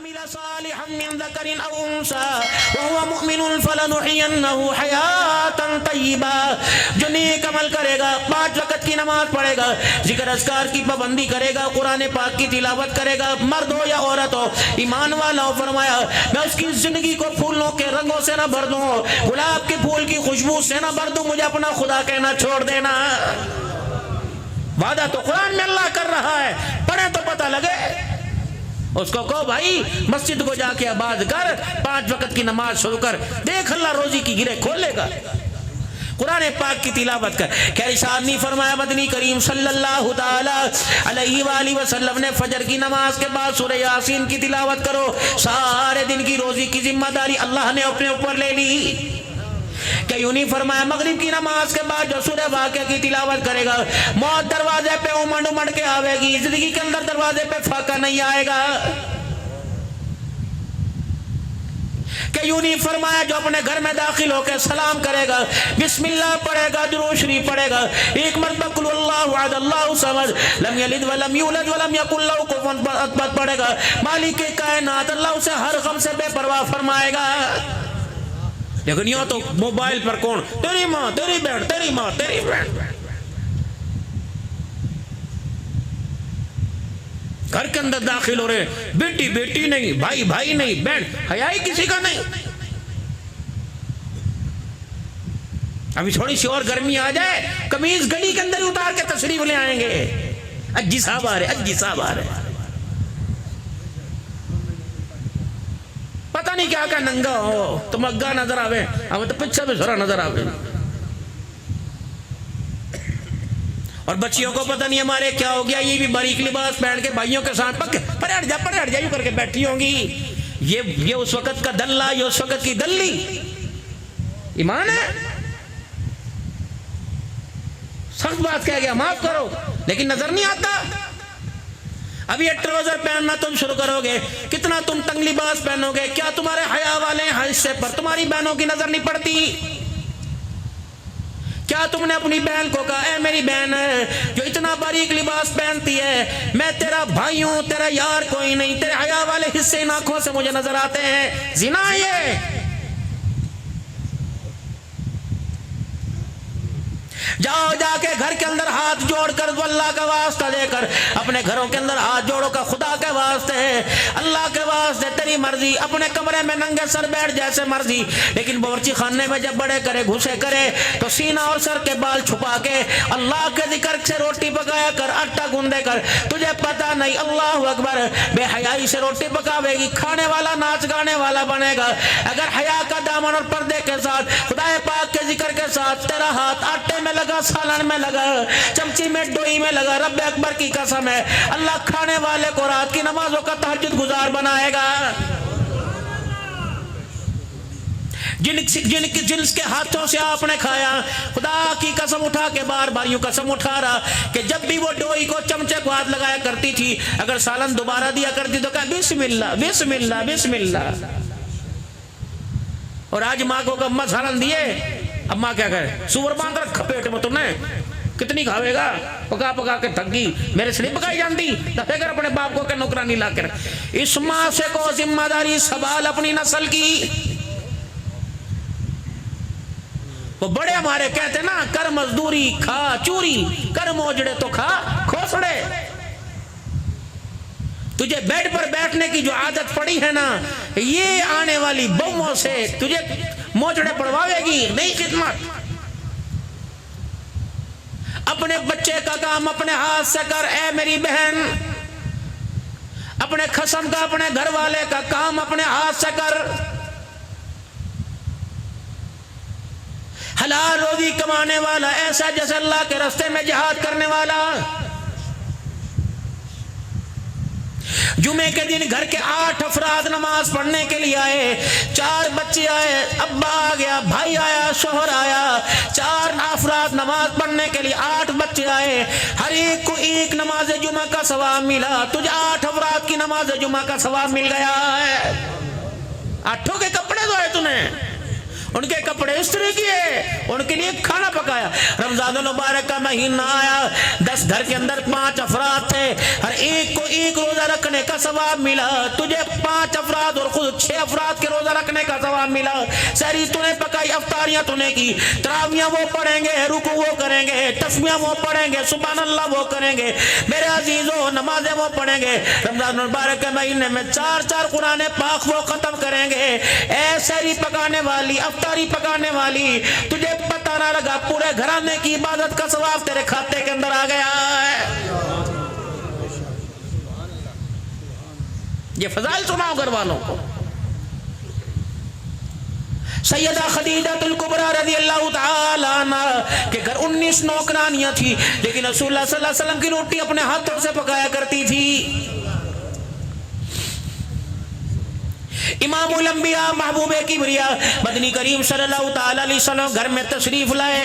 अमिला सालिहन मिन ज़करिन औ उन्सा व हुवा मुमिनुन फलनुहियन्नहु हयातन तय्यिबा। जो नेक अमल करेगा, 5 वक्त की नमाज पढ़ेगा, जिक्र अस्कार की पाबंदी करेगा, कुरान पाक की तिलावत करेगा, मर्द हो या औरत हो, ईमान वाला हो, फरमाया मैं उसकी जिंदगी को फूलों के रंगों से ना भर दूं, गुलाब के फूल की खुशबू से ना भर दूं, मुझे अपना खुदा कहना छोड़ देना। वादा तो कुरान में अल्लाह कर रहा है, पढ़े तो पता लगे। उसको कहो भाई मस्जिद को जाके आबाद कर, 5 वक्त की नमाज शुरू कर, देख अल्लाह रोजी की गिरे खोलेगा। कुरान पाक की तिलावत कर। खैर इरशाद नहीं फरमाया मदनी करीम सल्लल्लाहु ताला अलैहि वसल्लम ने फजर की नमाज के बाद सूरह यासीन की तिलावत करो। सारे दिन की रोजी की जिम्मेदारी अल्लाह ने अपने ऊपर ले ली। क्या यूं नहीं फरमाया मगरिब की नमाज के बाद जो सूरह वाक़िया की तिलावत करेगा, मौत दरवाजे पे उमड़ उमड़ के आवेगी, जिंदगी के अंदर दरवाजे पे फाका नहीं आएगा। कि यूं नहीं फरमाया जो अपने घर में दाखिल होकर सलाम करेगा, बिस्मिल्लाह पढ़ेगा, दुरूद शरीफ पढ़ेगा, एक मरतबा कुल हुवल्लाहु अहद अल्लाहु समद लम यलिद व लम यूलद व लम यकुल लहू कुफुवन अहद पढ़ेगा, मालिक कायनात अल्लाह उसे हर गम से बेपरवाह फरमाएगा। लेकिन यो तो मोबाइल पर कौन तेरी माँ तेरी बहन, तेरी माँ तेरी बहन, घर के अंदर दाखिल हो रहे, बेटी बेटी नहीं, भाई भाई नहीं, बहन हया ही किसी का नहीं। अभी थोड़ी सी और गर्मी आ जाए, कमीज गली के अंदर उतार के तशरीफ ले आएंगे, अज्जी साहब आ रहे, अज्जी साहब आ रहे, पता नहीं क्या क्या नंगा हो, तुम अग्गा नजर आवे, हमें तो पीछे भी जरा नजर आवे। और बच्चियों को पता नहीं हमारे क्या हो गया, ये भी बारीक लिबास पहन के भाइयों के साथ परे हट जा यूं करके बैठी होंगी। ये उस वक्त का दल्ला, ये उस वक्त की दल्ली। ईमान है, सख्त बात कह गया, माफ करो, लेकिन नजर नहीं आता। अभी ये ट्राउजर पहनना तुम शुरू करोगे, कितना तुम तंग लिबास पहनोगे, क्या तुम्हारे हया वाले हिस्से पर तुम्हारी बहनों की नजर नहीं पड़ती? क्या तुमने अपनी बहन को कहा ए मेरी बहन जो इतना बारीक लिबास पहनती है, मैं तेरा भाई हूं, तेरा यार कोई नहीं, तेरे हया वाले हिस्से इन आंखों से मुझे नजर आते हैं, जिना ये। जाओ जाके घर के अंदर हाथ जोड़कर अल्लाह का वास्ता देकर अपने घरों के अंदर हाथ जोड़ो का खुदा के वास्ते है, अल्लाह के वास्ते तेरी मर्जी, अपने कमरे में नंगे सर बैठ जैसे मर्जी, लेकिन बावर्ची खाने में जब बड़े करे घुसे करे तो सीना और सर के बाल छुपा के अल्लाह के जिक्र से रोटी पकाया कर, आटा गूंदे कर। तुझे पता नहीं अल्लाह अकबर बेहयाई से रोटी पकावेगी, खाने वाला नाच गाने वाला बनेगा। अगर हया का दामन और पर्दे के साथ खुदा पाक के जिक्र के साथ तेरा हाथ आटे में लगा, सालन में लगा, चमची में डोई में लगा, रब अकबर की कसम है अल्लाह खाने वाले को रात की नमाजों का तहज्जुद गुजार बनाएगा। जिनके हाथों से आपने खाया, खुदा की कसम उठा के बार बार यूं कसम उठा रहा कि जब भी वो डोई को चमचे को हाथ लगाया करती थी, अगर सालन दोबारा दिया करती तो कहा बिस्मिल्लाह बिस्मिल्लाह बिस्मिल्लाह। और आज माँ को अम्मा सालन दिए, अम्मा क्या करे, सुअर बांध रखा पेट में तुमने, कितनी खावेगा, पका पका के थक गई, मेरे से नहीं पकाई जानती, दफेकर अपने बाप को के नौकरानी ला कर। इस माँ से को जिम्मेदारी सवाल अपनी नस्ल की। वो बड़े हमारे कहते ना कर मजदूरी खा चूरी, कर मोजड़े तो खा खोसड़े। तुझे बेड पर बैठने की जो आदत पड़ी है ना, ये आने वाली बहुओं से तुझे मोजड़े पड़वाएगी नहीं खिदमत। अपने बच्चे का काम अपने हाथ से कर ए मेरी बहन, अपने खसम का अपने घर वाले का काम अपने हाथ से कर। हलाल रोजी कमाने वाला ऐसा जैसे अल्लाह के रास्ते में जिहाद करने वाला। जुमे के दिन घर के 8 अफराद नमाज पढ़ने के लिए आए, 4 बच्चे आए, अब्बा आ गया, भाई आया, शोहर आया, 4 अफराद नमाज पढ़ने के लिए 8 बच्चे आए, हर एक को एक नमाज जुमा का सवाब मिला। तुझे 8 अफराद की नमाज जुमा का सवाब मिल गया है। 8 के कपड़े धोए तूने, उनके कपड़े इस्त्री किए, उनके लिए खाना पकाया। रमजान मुबारक का महीना आया, 10 घर के अंदर 5 अफराद थे, हर एक को एक रोजा रखने का सवाब मिला। तुझे 5 अफराद और खुद 6 अफराद के रोजा रखने का सवाब मिला। सहरी तूने पकाई, अफ्तारियां तूने की, तरावियां वो पढ़ेंगे, रुकू वो करेंगे, तस्बियां वो पढ़ेंगे, सुभान अल्लाह वो करेंगे, मेरे अजीजों नमाजें वो पढ़ेंगे। रमजान मुबारक के महीने में 4 कुरान पाक वो खत्म करेंगे। ऐसे पकाने वाली, अफ्तारी पकाने वाली, तुझे पता ना लगा पूरे घराने की इबादत का सवाब तेरे खाते के अंदर आ गया है। ये फजाइल सुनाओ घर वालों को। सैयदा खदीजतुल कुबरा रज़ियल्लाहु ताला अन्हा के घर 19 नौकरानियां थी, लेकिन रसूलुल्लाह सल्लल्लाहु अलैहि वसल्लम की रोटी अपने हाथों से पकाया करती थी। इमामुल अंबिया महबूबे किबरिया मदनी करीम सल्लल्लाहु ताला अलैहि वसल्लम घर में तशरीफ लाए।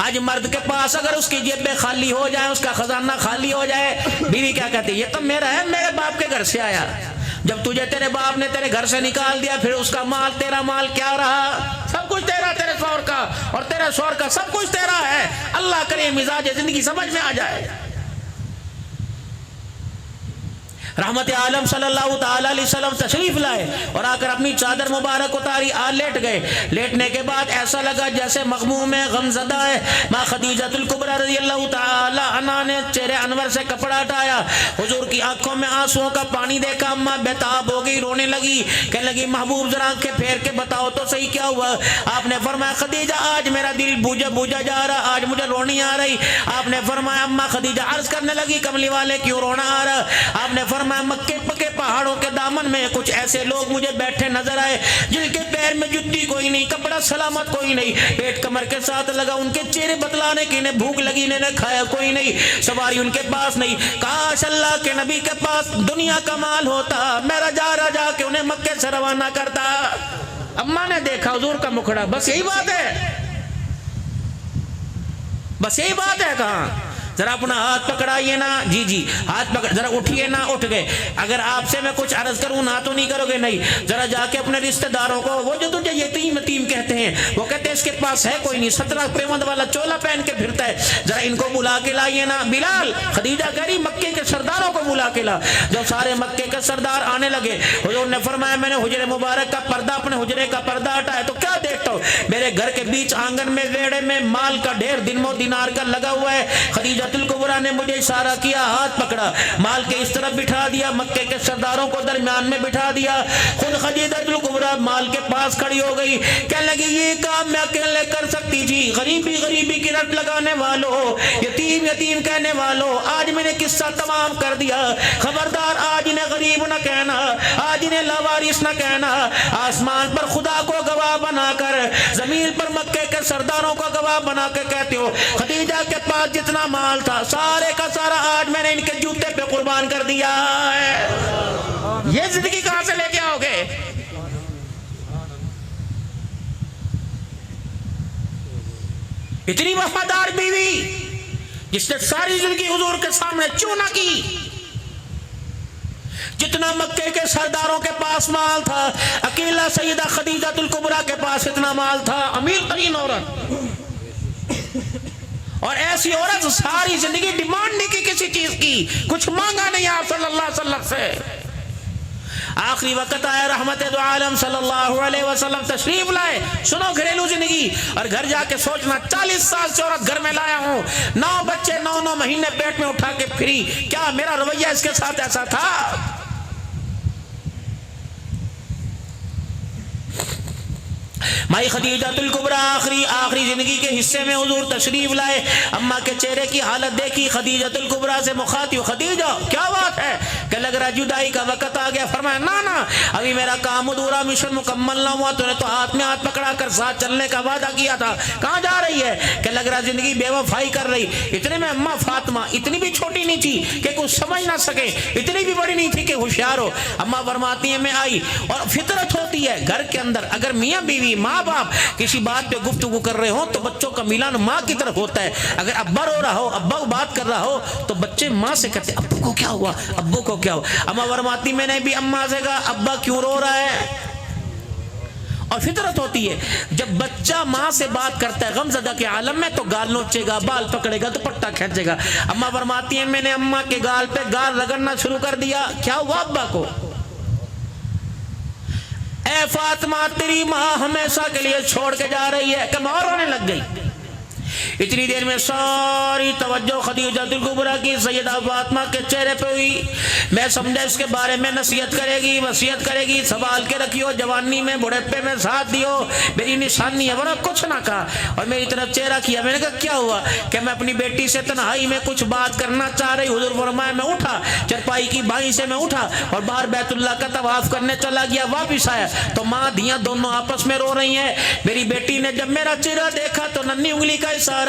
आज मर्द के पास अगर उसकी जेबें खाली हो जाए, उसका खजाना खाली हो जाए, बीवी क्या कहती है, ये तो मेरा है, मेरे बाप के घर से आया। जब तुझे तेरे बाप ने तेरे घर से निकाल दिया, फिर उसका माल तेरा माल क्या रहा? सब कुछ तेरा, तेरे शौहर का और तेरे शौहर का सब कुछ तेरा है। अल्लाह करे मिजाज जिंदगी समझ में आ जाए। रहमत आलम सल्लल्लाहु ताला अलैहि वसल्लम तशरीफ लाए और आकर अपनी चादर मुबारक उतारी, लेट गए। लेटने के बाद ऐसा लगा जैसे मगमूम है, गमज़दा है। माँ खदीजतुल कुबरा रज़ियल्लाहु ताला अन्हा ने चेहरे अनवर से कपड़ा हटाया, हुजूर की आंखों में आंसुओं का पानी देखा, अम्मा बेताब हो गई, रोने लगी। कहने लगी महबूब जरा आंखें फेर के बताओ तो सही क्या हुआ? आपने फरमाया खदीजा आज मेरा दिल बूझा बूझा जा रहा, आज मुझे रोनी आ रही। आपने फरमाया अम्मा खदीजा अर्ज करने लगी कमली वाले क्यों रोना आ रहा? आपने मक्के पके पहाड़ों के दामन में कुछ ऐसे लोग मुझे बैठे नजर आए जिनके पैर में जुत्ती कोई नहीं, कपड़ा सलामत कोई नहीं, पेट कमर के साथ लगा, उनके चेहरे बतलाने की इन्हें भूख लगी, इन्हें खाया कोई नहीं, सवारी उनके पास नहीं। काश अल्लाह के नबी के पास दुनिया का माल होता, मेरा जा के उन्हें मक्के से रवाना करता। अम्मा ने देखा हुजूर का मुखड़ा, बस यही बात है, बस यही बात है। कहाँ जरा अपना हाथ पकड़ाइए ना, जी जी हाथ पकड़, जरा उठिए ना, उठ गए। अगर आपसे मैं कुछ अर्ज करूं ना तो नहीं करोगे, नहीं। जरा जाके अपने रिश्तेदारों को, वो जो तुझे यतीम यतीम कहते हैं, वो कहते हैं इसके पास है कोई नहीं, 17 पेवंद वाला चोला पहन के फिरता है, जरा इनको बुला के लाइए ना। बिलाल, खदीजा कह रही मक्के के सरदारों को बुला के ला। जब सारे मक्के के सरदार आने लगे, हुजूर ने फरमाया मैंने हुजरे मुबारक का पर्दा, अपने हुजरे का पर्दा हटाया तो क्या देखता हूँ, मेरे घर के बीच आंगन में वेड़े में माल का ढेर दिनमो दिनार का लगा हुआ है। खदीजतुल कुबरा ने मुझे इशारा किया, हाथ पकड़ा, माल के इस तरफ बिठा दिया, मक्के के सरदारों को दरमियान में बिठा दिया, खुद खदीजतुल कुबरा माल के पास खड़ी हो गई। कहने लगी ये काम मैं अकेले कर सकती थी, गरीबी गरीबी की रट लगाने वालों, यतीम यतीम कहने वालों, आज मैंने किस्सा तमाम कर दिया। खबरदार आज इन्हें गरीब न कहना, आज इन्हें लावारिस न कहना। आसमान पर खुदा को गवाह बनाकर, जमीन पर मक्के के सरदारों को गवाह बना के कहते हो खदीजा के पास जितना माल था सारे का सारा आज मैंने इनके जूते पे कुर्बान कर दिया है। ये जिंदगी कहां से लेके आओगे? इतनी वफादार बीवी जिसने सारी जिंदगी हुजूर के सामने चूना की, जितना मक्के के सरदारों के पास माल था, अकेला सैयदा खदीजतुल कुबरा के पास इतना माल था। अमीर तरीन औरत, और ऐसी औरत सारी जिंदगी डिमांड नहीं की किसी चीज की, कुछ मांगा नहीं आप सल्लल्लाहु अलैहि वसल्लम से। आखिरी वक्त आया, रहमत दो आलम सल्लल्लाहु अलैहि वसल्लम तशरीफ लाए। सुनो घरेलू जिंदगी, और घर जाके सोचना 40 साल से औरत घर में लाया हूं, 9 बच्चे 9 महीने पेट में उठा के फिरी, क्या मेरा रवैया इसके साथ ऐसा था? माई खदीजतुल कुबरा आखिरी जिंदगी के हिस्से में हुजूर तशरीफ लाए। अम्मा के चेहरे की हालत देखी, खदीजतुल कुबरा से मुखातिब, खदीजा क्या बात है? क्या लग रहा जुदाई का वक्त आ गया? फरमाया ना ना, अभी मेरा काम अधूरा, मिशन मुकम्मल ना हुआ। तूने तो हाथ में हाथ पकड़ा कर साथ चलने का वादा किया था, कहाँ जा रही है? क्या लग रहा जिंदगी बेवफाई कर रही। इतने में अम्मा फातिमा इतनी भी छोटी नहीं थी कि कुछ समझ ना सके, इतनी भी बड़ी नहीं थी कि होशियार हो। अम्मा फरमाती है मैं आई, और फितरत होती है घर के अंदर, अगर मियाँ बीवी माँ बाप किसी बात पे गुफ्तगू कर रहे हो तो बच्चों का मिलान माँ की तरफ होता है। अगर अब्बा रो रहा हो, अब्बा बात कर रहा हो, तो बच्चे माँ से कहते अब्बू को क्या हुआ, अब्बू को क्या हुआ। अम्मा फरमाती मैंने भी अम्मा से कहा अब्बा क्यों रो रहा है, और फितरत होती है, जब बच्चा माँ से बात करता है गमज़दा के आलम में तो गाल नोचेगा, बाल पकड़ेगा, दुपट्टा खींचेगा। अम्मा फरमाती है मैंने अम्मा के गाल पे गाल रगड़ना शुरू कर दिया, क्या हुआ अब्बा को? ए फातिमा तेरी माँ हमेशा के लिए छोड़ के जा रही है, कि और रोने लग गई। इतनी देर में सारी तवज्जो खदीजतुल कुबरा की सैयदा फातिमा के चेहरे पे हुई। मैं समझा इसके बारे में नसीहत करेगी, वसीयत करेगी, संभाल के रखियो, जवानी में बुढ़ापे में साथ दियो, मेरी निशानी है। वरना कुछ ना कहा और मेरी तरफ चेहरा किया। मैंने कहा क्या हुआ? कि मैं अपनी बेटी से तन्हाई में कुछ बात करना चाह रही। हुजूर फरमाए मैं उठा, चरपाई की बाई से मैं उठा और बाहर बैतुल्लाह का तवाफ करने चला गया। वापिस आया तो माँ धियाँ दोनों आपस में रो रही हैं। मेरी बेटी ने जब मेरा चेहरा देखा तो नन्ही उंगली का इशारा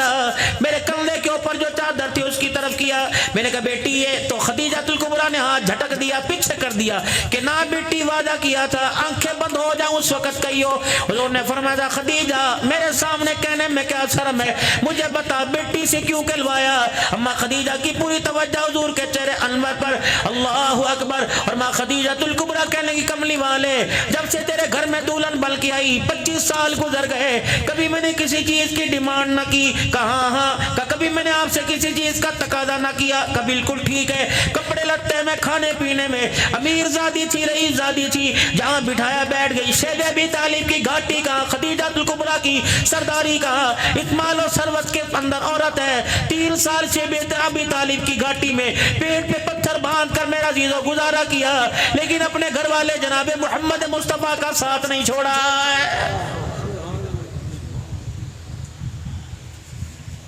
मेरे कंधे के ऊपर जो चादर थी उसकी तरफ किया। मैंने कहा बेटी ये तो खदीजतुल कुबरा ने हाथ झटक दिया, पीछे कर दिया कि ना बेटी वादा किया था आंखें बंद हो जाऊं उस वक्त कहियो। हुजूर ने फरमाया खदीजा मेरे सामने कहने में क्या शर्म है, मुझे बता बेटी से क्यों कहलवाया? अम्मा खदीजा की पूरी तवज्जो हुजूर के चेहरे अनवर पर, अल्लाहु अकबर। और माँ खदीजतुल कुबरा कहने की कमली वाले जब से तेरे घर में दुल्हन बन के आई 25 साल गुजर गए, कभी मैंने किसी चीज की डिमांड न की। कहा हाँ, कभी मैंने आपसे किसी चीज का तकाजा ना किया। का बिल्कुल ठीक है, कपड़े लत्ते में खाने पीने में अमीर जादी थी, रईस जादी थी, जहां बिठाया बैठ गई। शेब अबी तालिब की घाटी कहाँ, खदीजतुल कुबरा की सरदारी कहाँ, इकमाल और सरवत के अंदर औरत है। 3 साल शेब अबी तालिब की घाटी में पेट पे पत्थर बांध कर मेरा जीजो गुजारा किया, लेकिन अपने घर वाले जनाबे मोहम्मद मुस्तफा का साथ नहीं छोड़ा है।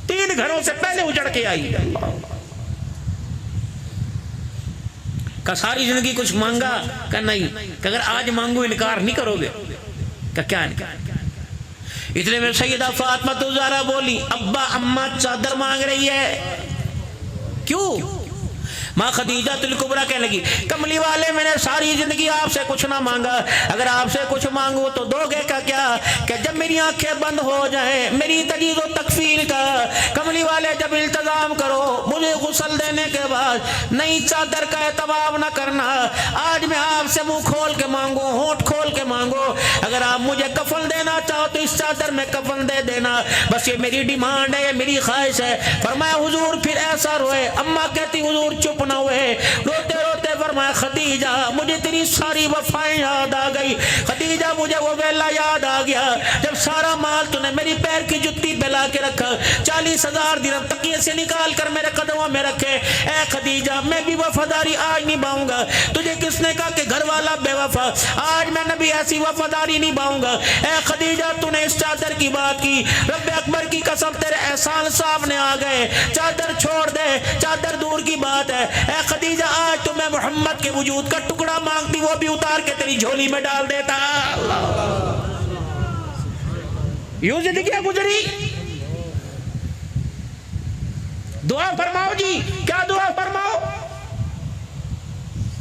3 घरों से पहले उजड़ के आई। का सारी जिंदगी कुछ मांगा? का नहीं। कि अगर आज मांगू इनकार नहीं करोगे? का क्या इनकार? इतने में सैयदा फातिमा ज़हरा बोली अब्बा अम्मा चादर मांग रही है। क्यों? माँ खदीजतुल कुबरा कहने लगी कमली वाले मैंने सारी जिंदगी आपसे कुछ ना मांगा, अगर आपसे कुछ मांगू तो दोगे का क्या? कि जब मेरी आंखें बंद हो जाए मेरी तजीज़ व तकफील का, कमली वाले जब इल्तजाम करो मुझे गुस्ल देने के बाद नई चादर का एतबार न करना। आज मैं आपसे मुंह खोल के मांगू, होंठ खोल के मांगो, अगर आप मुझे कफन देना चाहो तो इस चादर में कफन दे देना, बस ये मेरी डिमांड है, ये मेरी ख्वाहिश है। फरमाया हुजूर फिर ऐसा रोए। अम्मा कहती हुजूर चुप ना हुए, रोते रोते फरमाया खदीजा मुझे तेरी सारी वफाएं याद आ गई। खदीजा मुझे वो वेला याद आ गया जब सारा माल तूने मेरी पैर की जुत्ती पे ला के रखा, 40,000 दिरहम तकिए से निकाल कर मेरे कदमों में रखे। ए खदीजा मैं भी वफादारी आज निभाऊंगा। तुझे किसने कहा कि घर वाला बेवफा? आज मैं नबी ऐसी वफादारी निभाऊंगा। ए खदीजा तूने इस चादर की बात की, रब्बे अकबर की कसम तेरे एहसान सामने आ गए, चादर छोड़ दे, चादर दूर की बात है। ए खदीजा आज तो मैं मोहम्मद के वजूद का टुकड़ा मांगती, वो भी उतार के तेरी झोली में डाल देता। यूं जिंदगी गुजरी। दुआ फरमाओ जी, क्या दुआ फरमाओ?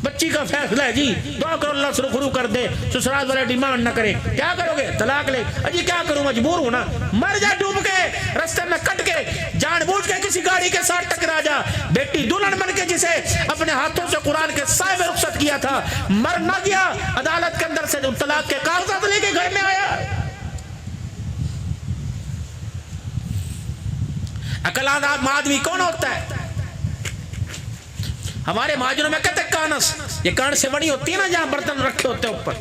बच्ची का फैसला है जी, दुआ करो अल्लाह सुरखरू कर दे, ससुराल वाले डिमांड ना करे। क्या करोगे? तलाक ले। अजी क्या करूं, मजबूर हूं ना। मर जा डूब के, रास्ते में कट के, जानबूझ के किसी गाड़ी के साथ टकरा जा। बेटी दुल्हन बन के जिसे अपने हाथों से कुरान के साए में रुखसत किया था, मर ना गया, अदालत के अंदर से तलाक के कागजात लेके घर में आया। अकलमंद आदमी कौन होता है? हमारे महाजनों में कहते कानस, ये कान से बड़ी होती है ना जहां बर्तन रखे होते हैं ऊपर।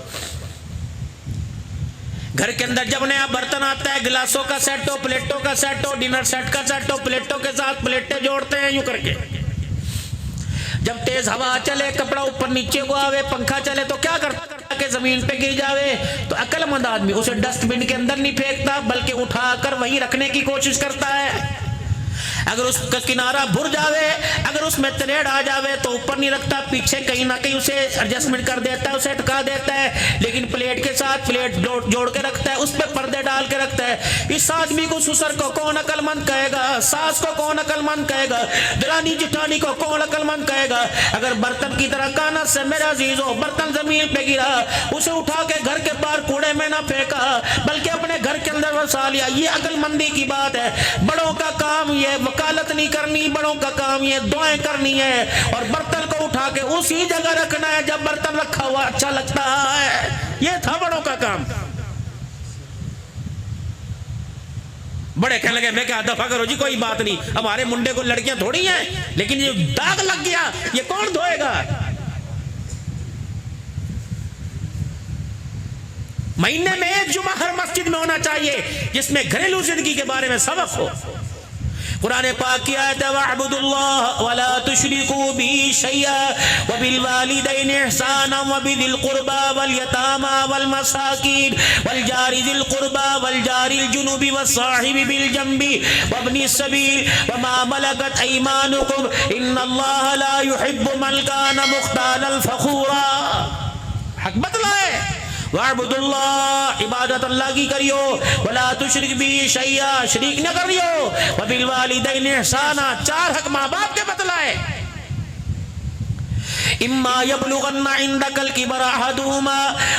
घर के अंदर जब नया बर्तन आता है, गिलासों का सेट हो, प्लेटों का सेट हो, डिनर सेट का सेट हो, प्लेटों के साथ प्लेटें जोड़ते हैं यूं करके। जब तेज हवा चले, कपड़ा ऊपर नीचे को आवे, पंखा चले तो क्या करता के जमीन पे गिर जावे, तो अक्लमंद आदमी उसे डस्टबिन के अंदर नहीं फेंकता बल्कि उठाकर वहीं रखने की कोशिश करता है। अगर उसका किनारा भुर जावे, अगर उसमें तरेड़ आ जावे तो ऊपर नहीं रखता, पीछे कहीं ना कहीं उसे एडजस्टमेंट कर देता है, उसे अटका देता है। लेकिन प्लेट के साथ प्लेट जोड़ के रखता है, उस पर पर्दे डाल के रखता है। इस आदमी को ससुर को कौन अक्लमंद कहेगा? सास को कौन अक्लमंद कहेगा? दरानी जिठानी को कौन अक्लमंद कहेगा? अगर बर्तन की तरह कानत से मेरा अजीजों बर्तन जमीन पे गिरा, उसे उठा के घर के बाहर कूड़े में ना फेंका बल्कि अपने घर के अंदर वसा लिया, ये अक्लमंदी की बात है। बड़ों का काम ये वकालत नहीं करनी, बड़ों का काम ये दुआएं करनी है और बर्तन को उठा के उसी जगह रखना है जब बर्तन रखा हुआ अच्छा लगता है। ये था बड़ों का काम। बड़े कहने लगे मैं क्या दफा करो जी, कोई बात नहीं, हमारे मुंडे को लड़कियां थोड़ी हैं, लेकिन ये दाग लग गया ये कौन धोएगा। महीने में एक जुमा हर मस्जिद में होना चाहिए जिसमें घरेलू जिंदगी के बारे में सबक हो। कुरान पाक की आयत है वअब्दुल्लाह वला तुशरिकू बिही शैया व बिल वालिदैन इहसाना व बिदिल कुर्बा वल यतामा वल मसाकीन वल जारि दिल कुर्बा वल जारिल जुनुबी वस साहिबी बिल जंबी व इब्निस सबील व मा मलकत अयमानुकुम इन्नल्लाहा ला युहिब्बु मन काना मुख्तालन फखूरा। हक बतलाए वाबुदुल्लाह, इबादत अल्लाह की करियो, वला तुशरिक बिही शैया, शरीक न करियो, व बिल वालिदैन इहसाना, चार हक माँ बाप के बतलाए। इम्मा यबलुगन्ना इंदकल किबर अहदुहुमा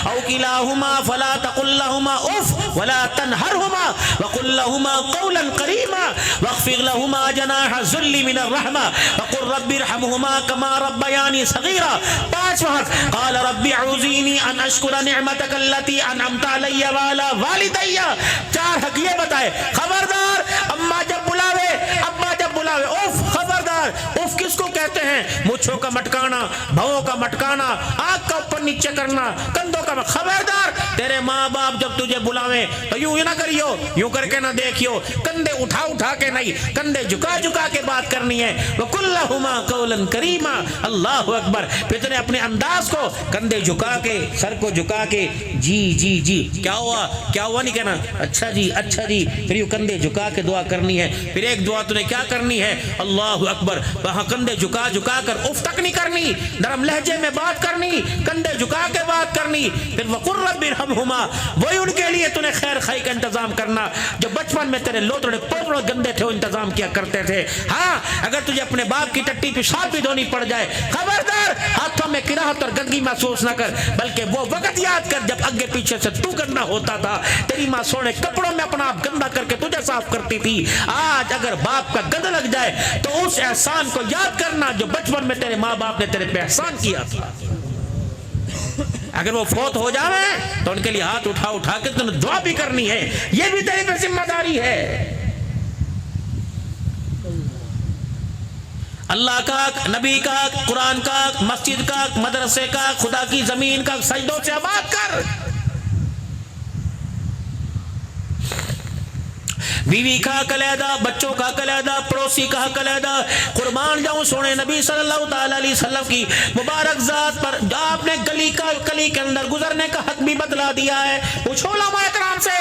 औ किलाहुमा फला तकुल लहुमा उफ वला तनहरहुमा व कुल लहुमा कौलन करीमा वख्फिर लहुमा जनाह ज़ुल्ली मिनर रहमा व कुल रब्बिरहमहुमा कमा रब्बयानी सगीरा। पांचवां हक क़ाल रब्बि औज़ीनी अन अश्कुरा निअमतक अल्लती अनअमता अलैया व अला वालिदैया। चार हक ये बताए। खबरदार, अम्मा जब बुलावे, अब्बा जब बुलावे उफ, खबरदार। उफ किसको कहते हैं? मुछों का मटकाना, भवों का मटकाना, आग का ऊपर नीचे करना, कंधों का। खबरदार, तेरे माँ बाप जब तुझे बुलावे तो यूं ना करियो, यूं करके ना देखियो, कंधे उठा उठा के नहीं, कंधे झुका झुका के बात करनी है। वकुल्लहुमा कौलन करीमा। अल्लाहु अकबर। फिर तूने अपने अंदाज को कंधे झुका के, सर को झुका के, जी जी जी, क्या हुआ क्या हुआ नहीं कहना, अच्छा जी अच्छा जी। फिर यूं कंधे झुका के दुआ करनी है। फिर एक दुआ तूने क्या करनी है, अल्लाहु अकबर, वहां कंधे झुका झुका कर उफ तक नहीं करनी, नरम लहजे में बात करनी, कंधे झुका के बात करनी। फिर वकुर रब्बिरहमहुमा, वही उनके लिए तूने खैर खाई का इंतजाम करना जो बचपन में तेरे लोतड़े पोतड़े गंदे थे, वो इंतजाम किया करते थे। हाँ, अगर तुझे अपने बाप की टट्टी पेशाब भी धोनी पड़ जाए, खबरदार, हाथों में किराहत और गंदगी महसूस न कर, बल्कि वो वक्त याद कर जब आगे पीछे से तू गंदा होता था, तेरी माँ सोने कपड़ों में अपना आप गंदा करके तुझे साफ करती थी। आज अगर बाप का गंद लग जाए तो उस एहसान को याद करना जो बचपन में तेरे माँ बाप ने तेरे पे एहसान किया था। अगर वो फौत हो जावे तो उनके लिए हाथ उठा उठा के तुमने दुआ भी करनी है, ये भी तेरी पे जिम्मेदारी है। अल्लाह का, नबी का, कुरान का, मस्जिद का, मदरसे का, खुदा की जमीन का सजदों से आबाद कर। बीवी का कलेदा, बच्चों का कलेदा, पड़ोसी का कलेदा, कुर्बान जाऊं सोने नबी सल्लल्लाहु अलैहि वसल्लम की मुबारक जात पर आपने गली के अंदर गुजरने का हक भी बतला दिया है। पूछो उलमा इकराम से,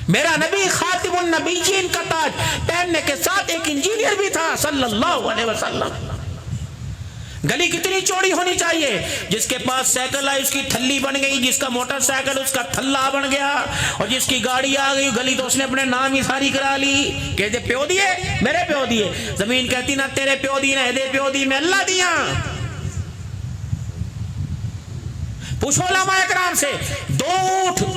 मेरा नबी खातिमुन नबीयीन का ताज पहनने के साथ एक इंजीनियर भी था सल्लल्लाहु अलैहि वसल्लम। गली कितनी चौड़ी होनी चाहिए? जिसके पास साइकिल है उसकी थल्ली बन गई, जिसका मोटरसाइकिल उसका थल्ला बन गया, और जिसकी गाड़ी आ गई गली तो उसने अपने नाम ही सारी करा ली। कहते प्यो दिए, मेरे प्यो दिए। जमीन कहती ना तेरे प्यो दी, ना दे प्यो दी, मैं अल्लाह दिया। पूछो उलमा इकराम से, दो ऊंट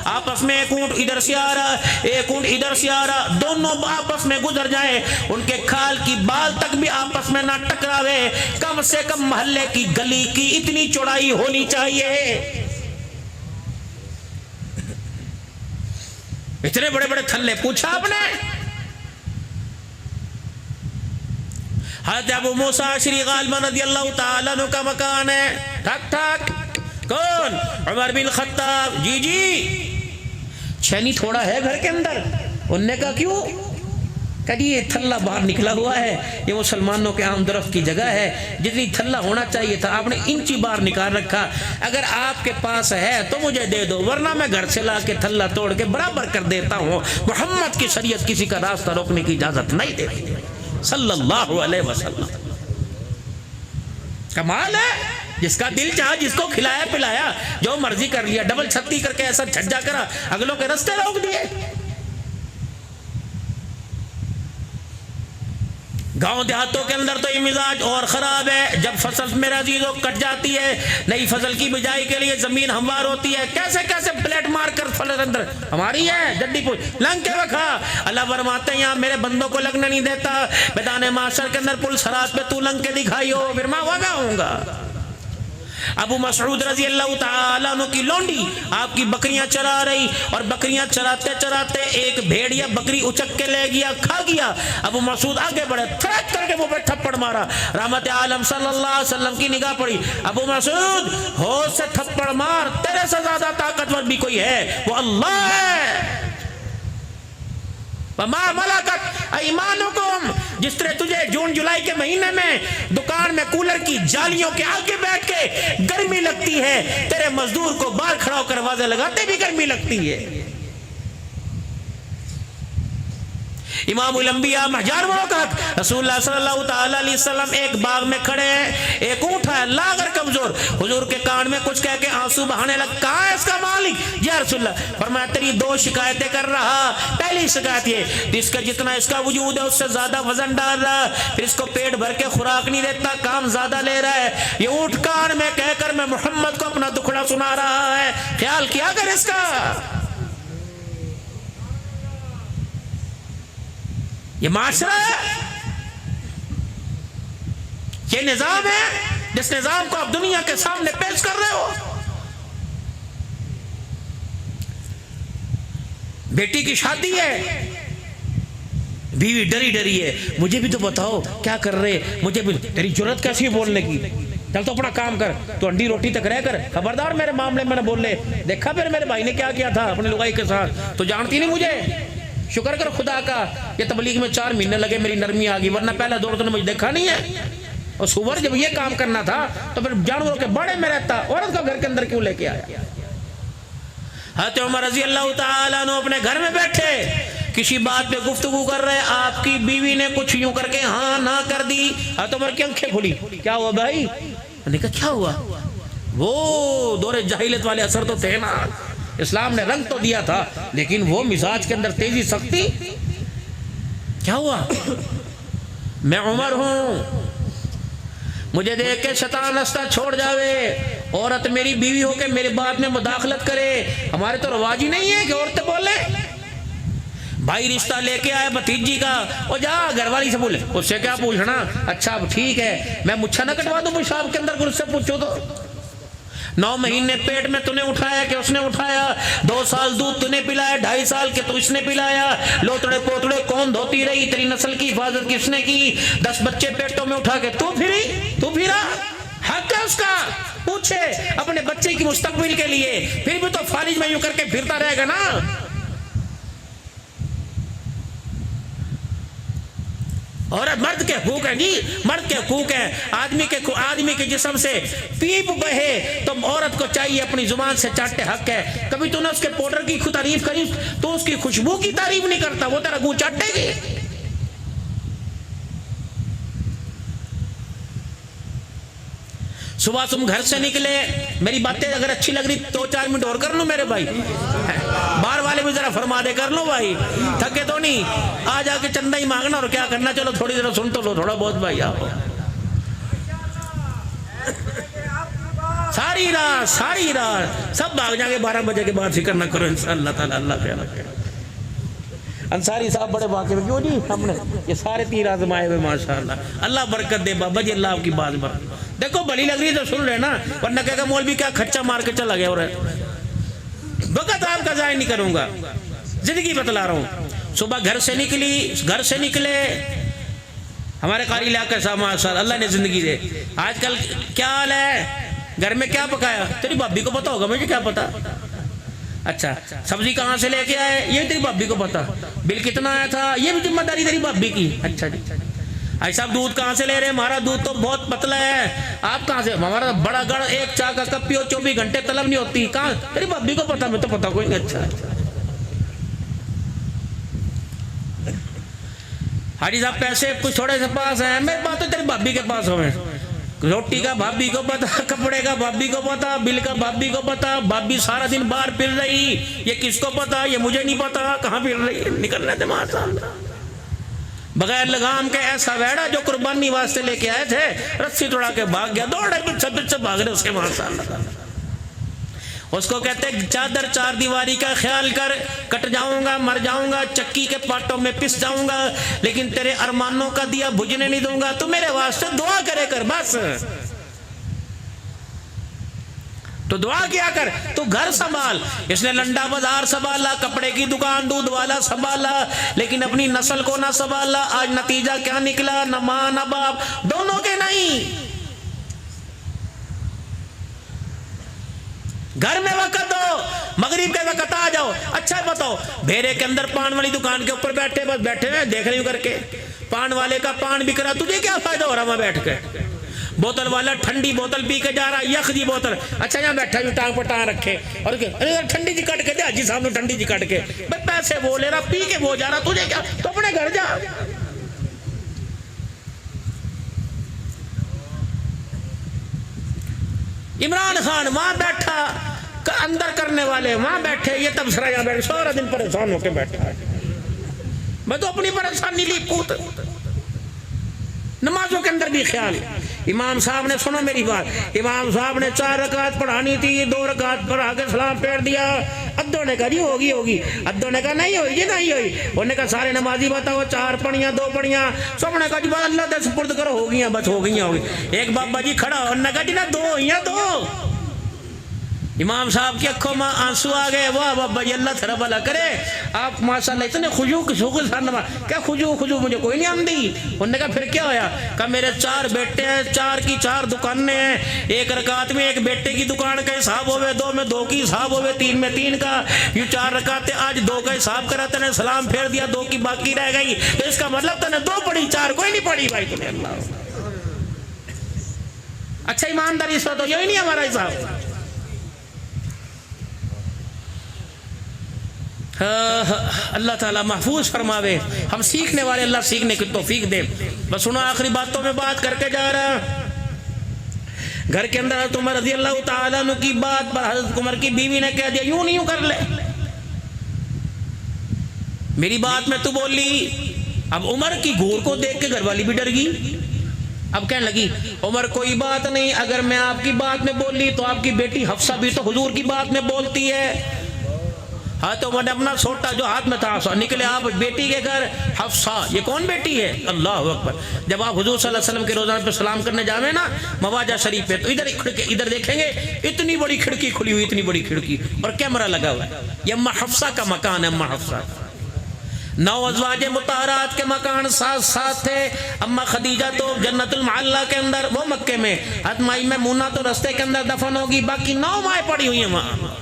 आपस में, एक ऊंट इधर से आ रहा, एक ऊंट इधर से आ रहा, दोनों आपस में गुजर जाए, उनके खाल की बाल तक भी आपस में ना टकरावे, कम से कम मोहल्ले की गली की इतनी चौड़ाई होनी चाहिए। इतने बड़े बड़े थल्ले पूछा आपने? हज़रत अबू मूसा अशरी ग़ालिबन रज़ियल्लाहु ताला अन्हु का मकान है। ठक ठक, कौन? Umar bin Khattab. जी जी, छेनी थोड़ा है घर के अंदर। उनने कहा क्यों? कभी ये थल्ला बाहर निकला हुआ है, ये मुसलमानों के आम दरख्त की जगह है, जितनी थल्ला होना चाहिए था आपने इंची बाहर निकाल रखा। अगर आपके पास है तो मुझे दे दो, वरना मैं घर से ला के थल्ला तोड़ के बराबर कर देता हूँ। मोहम्मद की शरीयत किसी का रास्ता रोकने की इजाजत नहीं देती सल्लल्लाहु अलैहि वसल्लम। कमाल है, जिसका दिल चाहा जिसको खिलाया पिलाया, जो मर्जी कर लिया, डबल छत्ती करके ऐसा छज्जा करा, अगलों के रास्ते रोक दिए। गांव देहातों के अंदर तो ये मिजाज और ख़राब है। जब फसल मेरा अजीज़ों कट जाती है, नई फसल की बिजाई के लिए ज़मीन हमवार होती है, कैसे कैसे प्लेट मार कर फसल अंदर हमारी है जड्डी पूछ लंग के रखा। अल्लाह फरमाते हैं यहाँ मेरे बंदों को लगने नहीं देता, मैदान माशर के अंदर पुल सरात पे तू लंग के दिखाई हो, फिर मैं वगा होऊंगा। अबू मसऊद रजी अल्लाह ताला अन्हु की लौंडी आपकी बकरियां चरा रही और बकरियां चराते चराते एक भेड़िया बकरी उचक के ले गया, खा गया। अबू मसऊद आगे बढ़े, थड़क करके मुंह पे थप्पड़ मारा। रहमत आलम सल्लल्लाहु अलैहि वसल्लम की निगाह पड़ी, अबू मसऊद होश से थप्पड़ मार, तेरे से ज्यादा ताकतवर भी कोई है, वो अल्लाह है। जिस तरह तुझे जून जुलाई के महीने में दुकान में कूलर की जालियों के आगे बैठ के गर्मी लगती है, तेरे मजदूर को बाहर खड़ा होकर आवाजें लगाते भी गर्मी लगती है। इमामुल अंबिया महजार रसूलुल्लाह सल्लल्लाहु ताला अलैहि वसल्लम एक बाग में खड़े हैं, एक ऊंट है लागर कमजोर, हुजूर के कान में कुछ कह के आंसू बहाने लगा। कहाँ है इसका मालिक? या रसूलुल्लाह, फरमाया तेरी दो शिकायतें कर रहा। पहली शिकायत ये, इसका जितना इसका वजूद है उससे ज्यादा वजन डाल रहा है, फिर इसको पेट भर के खुराक नहीं देता, काम ज्यादा ले रहा है। ये ऊंट कान में कहकर मैं मोहम्मद को अपना दुखड़ा सुना रहा है, ख्याल किया कर इसका। ये माशरा है, ये निजाम है जिस निजाम को आप दुनिया के सामने पेश कर रहे हो। बेटी की शादी है, बीवी डरी डरी है, मुझे भी तो बताओ क्या कर रहे, मुझे भी। तेरी जुर्रत कैसी है बोलने की? चल तो अपना काम कर, तो अंडी रोटी तक रह कर, खबरदार मेरे मामले में न बोल ले। देखा फिर मेरे भाई ने क्या किया था अपने लुगाई के साथ, तो जानती नहीं मुझे। शुक्र कर खुदा का, ये तबलीग में 4 महीने लगे, मेरी नरमी आ गई, वरना पहला दौर तो मुझे देखा नहीं है। और सुबह जब ये काम करना था तो फिर जानवरों के बड़े में रहता, औरत को घर के अंदर क्यों लेके आया? हज़रत उमर रज़ी अल्लाह ताला अन्हु अपने घर में बैठे, किसी बात पे गुफ्तगू कर रहे, आपकी बीवी ने कुछ यूं करके हाँ ना कर दी। हज़रत उमर की आंखें खुली, क्या हुआ भाई? मैंने कहा क्या हुआ? वो दौरे जाहिलियत वाले असर तो थे ना, इस्लाम ने रंग तो दिया था, लेकिन वो मिजाज के अंदर तेजी सख्ती। क्या हुआ? मैं उमर हूं, मुझे देख के शैतान रास्ता छोड़ जावे, औरत मेरी बीवी होके मेरे बात में मुदाखलत करे। हमारे तो रवाज ही नहीं है कि औरतें बोले। भाई रिश्ता लेके आए भतीजी का, और जा घरवाली से बोले, उससे क्या पूछना? अच्छा ठीक है, मैं मुच्छा ना कटवा दूं पेशाब के अंदर, उससे पूछो तो। 9 महीने पेट में तूने उठाया कि उसने उठाया? 2 साल दूध तूने पिलाया, 2.5 साल के तो इसने पिलाया। लोतड़े पोतड़े कौन धोती रही? तेरी नस्ल की हिफाजत किसने की? 10 बच्चे पेटों में उठा के तू फिरा। हक है उसका, पूछे अपने बच्चे की मुस्तकबिल के लिए। फिर भी तो फारिज में यूं करके फिरता रहेगा ना। और मर्द के हकूक है जी, मर्द के हकूक है। आदमी के जिस्म से पीप बहे तो औरत को चाहिए अपनी जुबान से चाटे, हक है। कभी तूने उसके पाउडर की तारीफ करी तो उसकी खुशबू की तारीफ नहीं करता, वो तेरा गू चाटेगी। सुबह तुम घर से निकले, मेरी बातें अगर अच्छी लग रही 2-4 मिनट और कर लो मेरे भाई, बाहर वाले भी जरा फरमा दे कर लो भाई, थके तो नहीं। आ जाके चंदा ही मांगना और क्या करना, चलो थोड़ी देर सुन तो लो थोड़ा बहुत भाई। आप सारी रात सब भाग जाएंगे, 12 बजे के बाद फिक्र ना करो इंशाअल्लाह ताला। अल्लाह के अंसारी साहब बड़े वाक़े में, क्यों जी हमने ये सारे तीर आजमाए हुए माशाअल्लाह। अल्लाह बरकत दे बाबा जी, अल्लाह आपकी बात बर। देखो भली लग रही है तो सुन रहे ना, वरना कहेगा मौलवी क्या खच्चा मार के चला गया। और वक़्त आपका ज़ाया नहीं करूँगा, जिंदगी बतला रहा हूँ। सुबह घर से निकले हमारे कारी इलाके साहब माशाअल्लाह, अल्लाह ने जिंदगी दे। आजकल क्या हाल है, घर में क्या पकाया? तेरी भाभी को पता होगा, मुझे क्या पता। अच्छा सब्जी कहाँ से लेके आए? ये तेरी भाभी को पता। बिल कितना आया था? ये भी जिम्मेदारी तेरी भाभी की। अच्छा जी। भाई साहब दूध कहाँ से ले रहे हैं? हमारा दूध तो बहुत पतला है। आप कहाँ से? हमारा बड़ा गढ़, एक चाय का कप पियो 24 घंटे तलब नहीं होती। कहाँ? तेरी भाभी को पता, मैं तो पता कोई नहीं। अच्छा हाजी साहब पैसे कुछ थोड़े से पास है, मेरे पास तो तेरी भाभी के पास हो। रोटी का भाभी को पता, कपड़े का भाभी को पता, बिल का भाभी को पता। भाभी सारा दिन बाहर फिर रही, ये किसको पता? ये मुझे नहीं पता कहाँ फिर रही। निकलने दे माशाअल्लाह, बगैर लगाम के ऐसा वेड़ा जो कुर्बानी वास्ते लेके आए थे, रस्सी तोड़ा के भाग गया, दौड़े पीछे भाग रहे उसके माशाअल्लाह। उसको कहते चादर 4 दीवारी का ख्याल कर, कट जाऊंगा, मर जाऊंगा, चक्की के पाटों में पिस जाऊंगा, लेकिन तेरे अरमानों का दिया बुझने नहीं दूंगा। तू मेरे वास्ते दुआ करे कर बस। तो दुआ क्या कर, तू घर संभाल। इसने लंडा बाजार संभाला, कपड़े की दुकान, दूध वाला संभाला, लेकिन अपनी नस्ल को ना संभाला। आज नतीजा क्या निकला, न मां न बाप, दोनों के नहीं। घर में वक्त दो, मगरिब के वक्त आ जाओ। अच्छा बताओ, भेरे के अंदर पान वाली दुकान के ऊपर बैठे, बस बैठे हुए देख रही करके, पान वाले का पान बिक रहा, तुझे क्या फायदा हो रहा वहां बैठ के? बोतल वाला ठंडी बोतल पी के जा रहा, यख दी बोतल, अच्छा यहाँ बैठा भी टांग पर टांग रखे, और अरे ठंडी जी कट के दे, हाजी साहब ने ठंडी जी कट के, भाई पैसे वो ले रहा, पी के वो जा रहा, तुझे क्या, तो अपने घर जा। इमरान खान वहां बैठा, अंदर करने वाले वहां बैठे, ये तबसरा यहाँ बैठे, सारा दिन परेशान होके बैठा है। मैं तो अपनी परेशानी ली पूत। नमाजों के अंदर भी ख्याल, इमाम साहब ने, सुनो मेरी बात, इमाम साहब ने 4 रकात पढ़ानी थी, 2 रकात पढ़ा के सलाम फेर दिया। अद्दों ने कहा जी होगी होगी, अद्दों ने कहा नहीं हुई जी नहीं हुई। उन्होंने कहा सारे नमाजी बताओ 4 पढ़ियां 2 पढ़ियां, सबने कहा जी बस अल्लाह दे सुपुर्द करो, हो गई बस हो गई होगी। एक बाबा जी खड़ा, उन्होंने कहा जी ना 2 हुई 2। इमाम साहब की अखों में आंसू आ गए। वाह बाबा जी अल्लाह तेरा भला करे, आप माशाल्लाह इतने खुशू के साथ नमाज, क्या खुजू मुझे कोई नहीं आंदी। उन्होंने कहा फिर क्या होया? कहा मेरे 4 बेटे हैं, 4 की 4 दुकानें हैं, 1 रकात में 1 बेटे की दुकान का हिसाब होवे, 2 में 2 की हिसाब होवे, 3 में 3 का, यूं 4 रकातें, आज 2 का हिसाब करा, तेने सलाम फेर दिया, 2 की बाकी रह गई, तो इसका मतलब तने 2 पढ़ी 4 कोई नहीं पढ़ी भाई तुम्हें। अल्लाह अच्छा ईमानदारी से तो यही नहीं हमारा हिसाब। अल्लाह ताला महफूज फरमावे, हम सीखने वाले, अल्लाह सीखने की तौफीक दे। बस सुनो आखिरी बातों में बात करके जा रहा, घर के अंदर हज़रत उमर रज़ी अल्लाह ताला अन्हु की बात पर हज़रत उमर की बीवी ने कह दिया यूं नहीं यूं कर ले, मेरी बात में तू बोली। अब उमर की घूर को देख के घरवाली भी डर गई। अब कहने लगी उमर कोई बात नहीं, अगर मैं आपकी बात में बोली तो आपकी बेटी हफ्सा भी तो हुजूर की बात में बोलती है। हाँ तो मैंने अपना छोटा जो हाथ में था निकले आप बेटी के घर, हफ्सा ये कौन बेटी है? अल्लाह अकबर। जब आप हुजूर सल्लल्लाहु अलैहि वसल्लम के रोज़ाना पे सलाम करने जावे ना मवाजा शरीफ पे, तो इधर देखेंगे इतनी बड़ी खिड़की खुली हुई, इतनी बड़ी खिड़की और कैमरा लगा हुआ है। ये अम्मा हफ्सा का मकान है। अम्मा हफ्सा 9 अज़वाज मुताहरात के मकान साथ साथ थे। अम्मा खदीजा तो जन्नतुल मुअल्ला के अंदर, वो मक्के में, हतमाई में मुन्ना तो रस्ते के अंदर दफन होगी, बाकी 9 माएँ पड़ी हुई हैं वहाँ।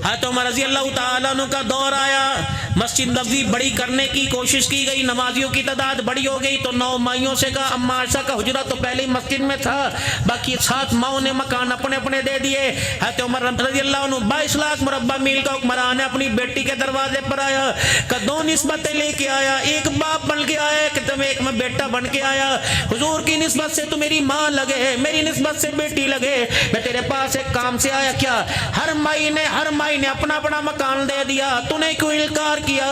हज़रत उमर रज़ी अल्लाह ताला अन्हु का दौर आया, मस्जिद नबवी बड़ी करने की कोशिश की गई, नमाजियों की तादाद बड़ी हो गई, तो 9 माइयों से कहा, अम्मा आयशा का हुजरा तो पहले ही मस्जिद में था, बाकी 7 माओं ने मकान अपने अपने दे दिए। हज़रत उमर रज़ी अल्लाह अन्हु 22 लाख मुरब्बा मील का हुक्मरान है, अपनी बेटी के दरवाजे पर आया, का 2 निस्बतें लेके आया, एक बाप बन के आया, कि तुम एक में बेटा बन के आया। हुजूर की निस्बत से तू मेरी माँ लगे, मेरी निस्बत से बेटी लगे, मैं तेरे पास एक काम से आया। क्या? हर माई ने अपना अपना मकान दे दिया, तूने क्यों इनकार किया?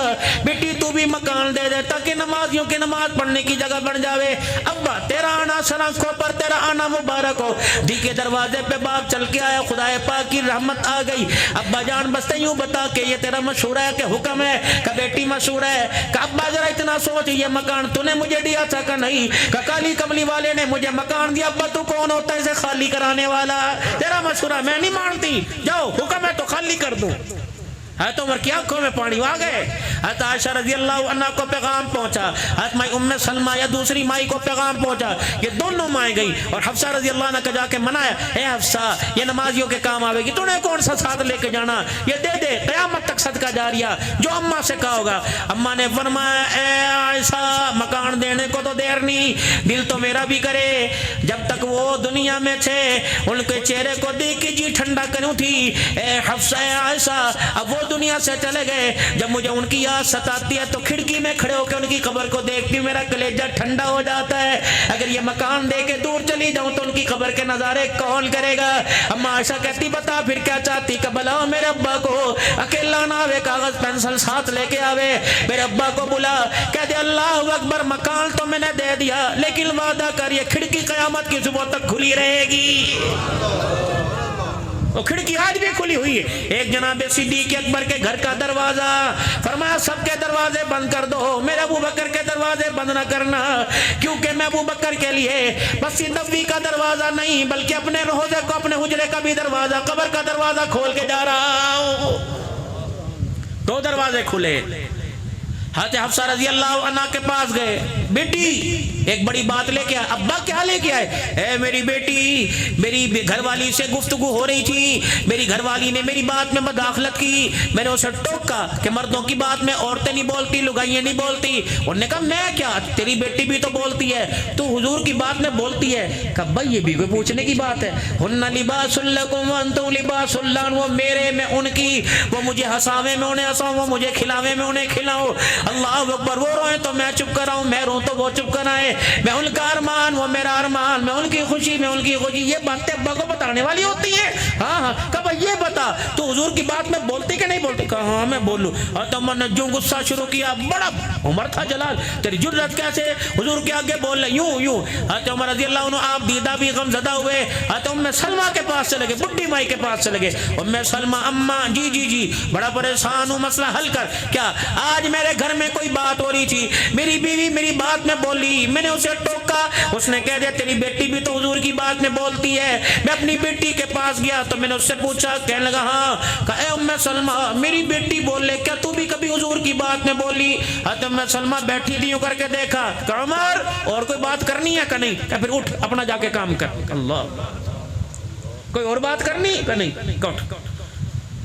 बेटी तू भी मकान दे दे ताकि नमाजियों की नमाज पढ़ने की जगह बन जावे। अब्बा तेरा आना सलाखों पर, तेरा आना मुबारक हो। दी के दरवाजे पे बाप चल के आया, खुदाए पाक की रहमत आ गई। अब्बा जान बस यूं बता के ये तेरा मशहूरा है कि हुक्म है? का बेटी मशहूर है? का अब्बा जरा इतना सोच, ये मकान तूने मुझे दिया था का नहीं? का काली कमली वाले ने मुझे मकान दिया। अब्बा तू कौन होता है इसे खाली कराने वाला? तेरा मशहूरा मैं नहीं मानती, जाओ हुक्म है तो खाली कर दूं। है तो उमर की आंखों में पानी आ गए। हज़रत आयशा रज़ी अल्लाह अन्हा को पैगाम पहुंचा, हज़रत माई उम्मे सलमा या दूसरी माई को पैगाम पहुंचा, ये दोनों माएँ गई और हफ्सा रज़ी अल्लाह अन्हा का जाके मनाया, ए हफ्सा ये नमाजियों के काम आवेगी, तूने कौन सा साथ लेके जाना, ये दे दे क़यामत तक सदका जारिया, जो अम्मा से कहा होगा। अम्मा ने फरमाया, ए आयशा मकान देने को तो देर नहीं, दिल तो मेरा भी करे, जब तक वो दुनिया में थे उनके चेहरे को देख के जी ठंडा करूँ थी। ए हफ्सा आयशा अब वो दुनिया से चले गए, जब मुझे उनकी याद सताती है तो खिड़की में खड़े होकर उनकी कब्र को देखती हूँ, मेरा कलेजा ठंडा हो जाता है। अगर ये मकान दे के दूर चली जाऊं तो उनकी कब्र के नजारे कौन करेगा? अम्मा आयशा कहती बता फिर क्या चाहती? का बुलाओ मेरे अब्बा को, अकेला ना आवे, कागज पेंसिल साथ लेके आवे, मेरे अब्बा को बुला, कह दे अल्लाह अकबर मकान तो मैंने दे दिया, लेकिन वादा कर ये खिड़की कयामत की सुबह तक खुली रहेगी। वो खिड़की आज भी खुली हुई है। एक जनाब सिद्दीक अकबर के घर का दरवाजा, फरमाया सबके दरवाजे बंद कर दो, मेरे अबू बकर के दरवाजे बंद ना करना, क्योंकि मैं अबू बकर के लिए मस्जिद नबवी का दरवाजा नहीं बल्कि अपने रोजे को, अपने हुजरे का भी दरवाजा, कब्र का दरवाजा खोल के जा रहा हूं। दो दरवाजे खुले। हज़रत हफ्सा रजी अल्लाह अन्हा के पास गए, बेटी एक बड़ी बात लेके आए। अब्बा क्या लेके आए? ए मेरी बेटी, मेरी घरवाली से गुफ्तगू हो रही थी, मेरी घरवाली ने मेरी बात में मदाखलत की, मैंने उसे टोका कि मर्दों की बात में औरतें नहीं बोलती, लुगाइयां नहीं बोलती। उन्होंने कहा मैं क्या, तेरी बेटी भी तो बोलती है, तू हुजूर की बात में बोलती है। कहा भाई ये भी कोई पूछने की बात है, हुन्ना लिबासुल लकुम व अंतुम लिबासुल लहुन, वो मेरे में उनकी, वो मुझे हंसावे में उन्हें हंसाऊं, वो मुझे खिलावे में उन्हें खिलाऊं। अल्लाह अकबर, वो रोए तो मैं चुप कर रहा हूं, मैं रो तो वो चुप कर आए, मैं उनका अरमान वो मेरा अरमान, मैं उनकी खुशी मैं उनकी खुशी। ये बातें अब्बा को बताने वाली होती है। हाँ हाँ, कब ये बता तू हुजूर की बात में बोलती कि नहीं बोलती? कहा हाँ मैं बोलूं। और तो उमर ने जो गुस्सा शुरू किया, बड़ा उमर था जलाल, तेरी जुर्रत कैसे हुजूर के आगे बोल रहे यूं यूं। तो उमर रज़ी अल्लाह अन्हु आप दीदा भी गमज़दा हुए। तो उम्मे सलमा के पास चले गए, बुढ़ी माई के पास चले गए। उम्मे सलमा अम्मा जी जी जी बड़ा परेशान हूँ, मसला हल कर। क्या आज मेरे घर में कोई बात हो रही थी, मेरी बीवी मेरी बात में बोली, मैंने उसे टोका, उसने कह दिया तेरी बेटी भी तो हुजूर की बात में बोलती है। मैं अपनी बेटी के पास गया तो मैंने उससे पूछा, कहने लगा हाँ। कहा उम्मे सलमा मेरी बेटी बोले, क्या तू भी कभी हुजूर की बात में बोली? तो उम्मे सलमा बैठी थी करके देखा। कहा उमर और कोई बात करनी है? का नहीं? क्या फिर उठ अपना जाके काम कर। अल्लाह, कोई और बात करनी का नहीं? उठ।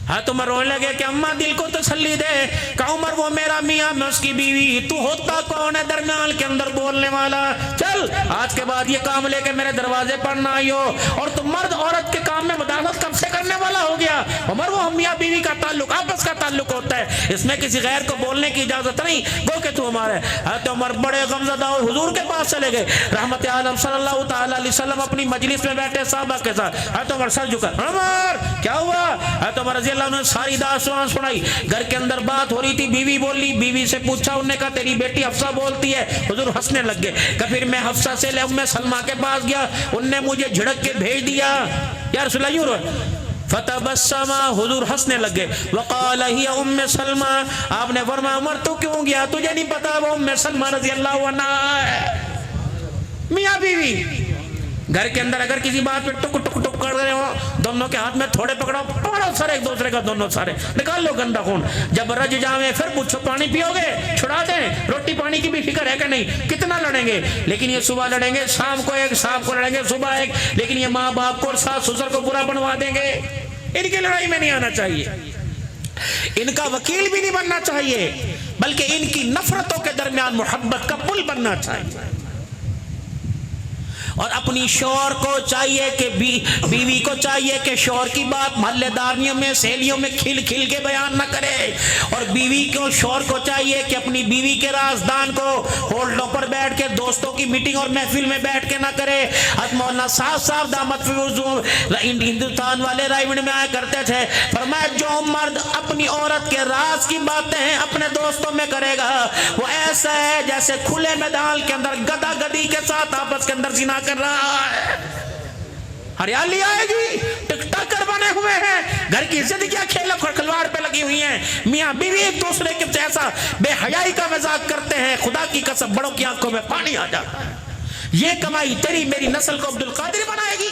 हाँ तो उमर रोने लगे कि अम्मा दिल को तसल्ली दे। कहा उमर वो मेरा मियाँ, मैं उसकी बीवी, तू होता कौन है दरमियान के अंदर बोलने वाला? चल आज के बाद ये काम लेके मेरे दरवाजे पर ना आइयो। और तुम मर्द औरत के काम में मुदाखलत कब से करने वाला हो गया? उमर वो मियाँ बीवी का ताल्लुक आपस का ताल्लुक होता है, इसमें किसी गैर को बोलने की इजाजत नहीं, गो के तू हमारे। हाँ तो उमर बड़े गमज़दा और हुजूर के पास चले गए। रहमत आलम सल्लल्लाहु तआला अलैहि वसल्लम अपनी मजलिस में बैठे साहबा के साथ। हाँ तो उमर सर झुका, उमर क्या हुआ? हाँ तो उमर ने सारी दास्तान सुनाई। घर के अंदर बात हो रही थी, बीवी बोली, बीवी से पूछा, उन्होंने कहा तेरी बेटी हफ्सा बोलती है। हुजूर हंसने लग गए। फिर मैं हफ्सा से ले उम्मे सलमा के पास गया, उनने मुझे झिड़क के भेज दिया। यार सुलायूर फतबस्समा, हुजूर हंसने लगे। वक़ाल हिया उम्मे सलमा, आपने फरमाया उमर तू क्यों गया, तुझे नहीं पता वो उम्मे सलमा रज़ी अल्लाह अन्हा है, मियाँ बीवी। घर के अंदर अगर किसी बात पे टुक टुक टुक कर रहे हो, दोनों के हाथ में थोड़े पकड़ो, पकड़ो सर एक दूसरे का, दोनों सारे निकाल लो गंदा खून। जब रज जावे फिर पूछो पानी पियोगे, छुड़ा दें, रोटी पानी की भी फिक्र है कि नहीं? कितना लड़ेंगे, लेकिन ये सुबह लड़ेंगे, शाम को एक, शाम को लड़ेंगे, सुबह एक, लेकिन ये माँ बाप को और सास ससुर को बुरा बनवा देंगे। इनकी लड़ाई में नहीं आना चाहिए, इनका वकील भी नहीं बनना चाहिए, बल्कि इनकी नफरतों के दरमियान मोहब्बत का पुल बनना चाहिए। और अपनी शौहर को चाहिए कि बीवी को चाहिए कि शौहर की बात मोहल्लेदारियों में सहेलियों में खिल खिल के बयान न करे, और बीवी को शौहर को चाहिए कि अपनी बीवी के राजदान को होल्डों पर बैठ के दोस्तों की मीटिंग और महफिल में बैठ के ना करे। मौलाना साहब दामत हिंदुस्तान वाले रायविंड में आया करते थे, फरमाया जो मर्द अपनी औरत के राज की बातें अपने दोस्तों में करेगा वो ऐसा है जैसे खुले मैदान के अंदर गदा गदी के साथ आपस के अंदर जिना कर रहा है। हरियाली आएगी, टिकटॉकर बने हुए हैं, घर की इज्जत क्या खेल खिलवाड़ पे लगी हुई है, मियाँ बीवी एक दूसरे के जैसा बेहयाई का मजाक करते हैं, खुदा की कसम बड़ों की आंखों में पानी आ जाता है। ये कमाई तेरी मेरी नस्ल को अब्दुल कादिर बनाएगी।